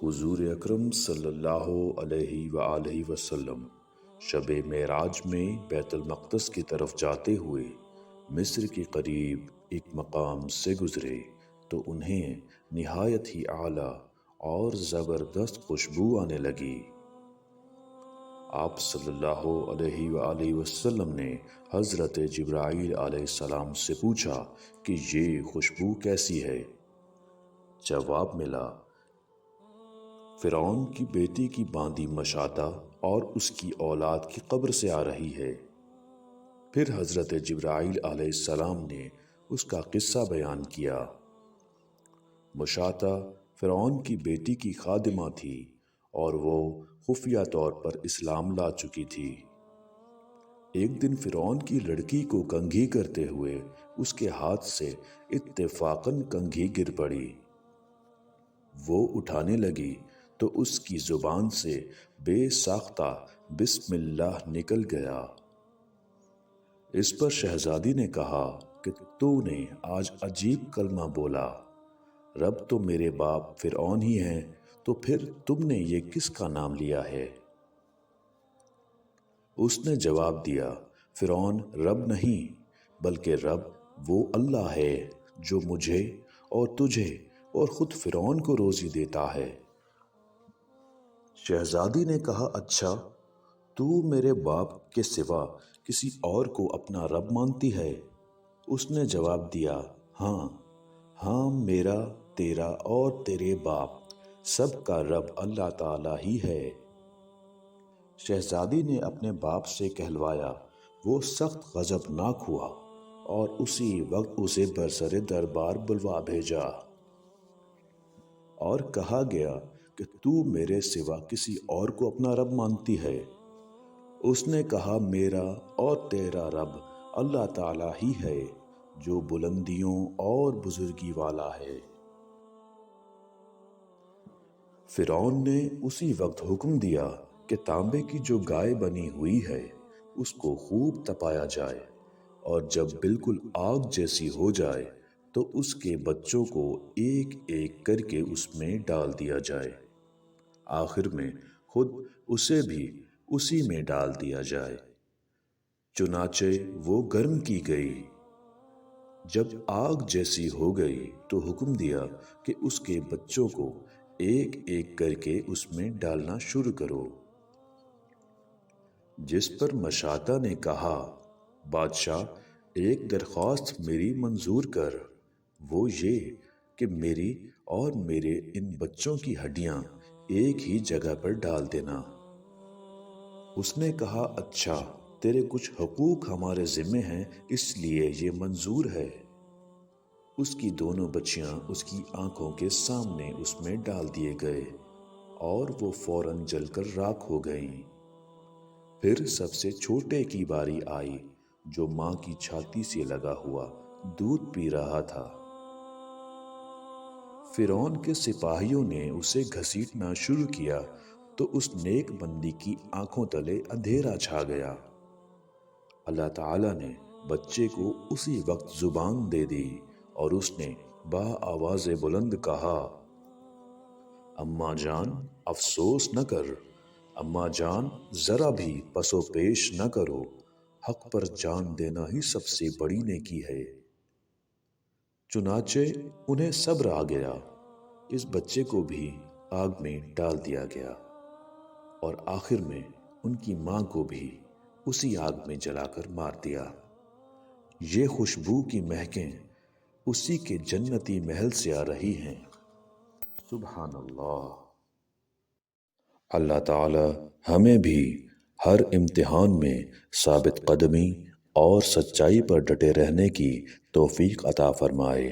حضور اکرم صلی اللہ علیہ وآلہ وسلم شب معراج میں بیت المقدس کی طرف جاتے ہوئے مصر کے قریب ایک مقام سے گزرے تو انہیں نہایت ہی اعلیٰ اور زبردست خوشبو آنے لگی۔ آپ صلی اللہ علیہ وآلہ وسلم نے حضرت جبرائیل علیہ السلام سے پوچھا کہ یہ خوشبو کیسی ہے؟ جواب ملا، فرعون کی بیٹی کی باندی مشاطہ اور اس کی اولاد کی قبر سے آ رہی ہے۔ پھر حضرت جبرائیل علیہ السلام نے اس کا قصہ بیان کیا۔ مشاطہ فرعون کی بیٹی کی خادمہ تھی اور وہ خفیہ طور پر اسلام لا چکی تھی۔ ایک دن فرعون کی لڑکی کو کنگھی کرتے ہوئے اس کے ہاتھ سے اتفاقاً کنگھی گر پڑی۔ وہ اٹھانے لگی تو اس کی زبان سے بے ساختہ بسم اللہ نکل گیا۔ اس پر شہزادی نے کہا کہ تو نے آج عجیب کلمہ بولا، رب تو میرے باپ فرعون ہی ہیں، تو پھر تم نے یہ کس کا نام لیا ہے؟ اس نے جواب دیا، فرعون رب نہیں بلکہ رب وہ اللہ ہے جو مجھے اور تجھے اور خود فرعون کو روزی دیتا ہے۔ شہزادی نے کہا، اچھا تو میرے باپ کے سوا کسی اور کو اپنا رب مانتی ہے؟ اس نے جواب دیا، ہاں ہاں، میرا، تیرا اور تیرے باپ سب کا رب اللہ تعالیٰ ہی ہے۔ شہزادی نے اپنے باپ سے کہلوایا، وہ سخت غضبناک ہوا اور اسی وقت اسے برسر دربار بلوا بھیجا اور کہا گیا کہ تو میرے سوا کسی اور کو اپنا رب مانتی ہے؟ اس نے کہا، میرا اور تیرا رب اللہ تعالیٰ ہی ہے جو بلندیوں اور بزرگی والا ہے۔ فرعون نے اسی وقت حکم دیا کہ تانبے کی جو گائے بنی ہوئی ہے اس کو خوب تپایا جائے، اور جب بالکل آگ جیسی ہو جائے تو اس کے بچوں کو ایک ایک کر کے اس میں ڈال دیا جائے، آخر میں خود اسے بھی اسی میں ڈال دیا جائے۔ چنانچہ وہ گرم کی گئی۔ جب آگ جیسی ہو گئی تو حکم دیا کہ اس کے بچوں کو ایک ایک کر کے اس میں ڈالنا شروع کرو۔ جس پر مشاطہ نے کہا، بادشاہ ایک درخواست میری منظور کر، وہ یہ کہ میری اور میرے ان بچوں کی ہڈیاں ایک ہی جگہ پر ڈال دینا۔ اس نے کہا، اچھا تیرے کچھ حقوق ہمارے ذمے ہیں اس لیے یہ منظور ہے۔ اس کی دونوں بچیاں اس کی آنکھوں کے سامنے اس میں ڈال دیے گئے اور وہ فوراً جل کر راکھ ہو گئیں۔ پھر سب سے چھوٹے کی باری آئی جو ماں کی چھاتی سے لگا ہوا دودھ پی رہا تھا۔ فرعون کے سپاہیوں نے اسے گھسیٹنا شروع کیا تو اس نیک بندی کی آنکھوں تلے اندھیرا چھا گیا۔ اللہ تعالیٰ نے بچے کو اسی وقت زبان دے دی اور اس نے با آواز بلند کہا، اماں جان افسوس نہ کر، اماں جان ذرا بھی پس و پیش نہ کرو، حق پر جان دینا ہی سب سے بڑی نیکی ہے۔ چنانچہ انہیں صبر آ گیا، اس بچے کو بھی آگ میں ڈال دیا گیا اور آخر میں ان کی ماں کو بھی اسی آگ میں جلا کر مار دیا۔ یہ خوشبو کی مہکیں اسی کے جنتی محل سے آ رہی ہیں۔ سبحان اللہ۔ اللہ تعالی ہمیں بھی ہر امتحان میں ثابت قدمی اور سچائی پر ڈٹے رہنے کی توفیق عطا فرمائے۔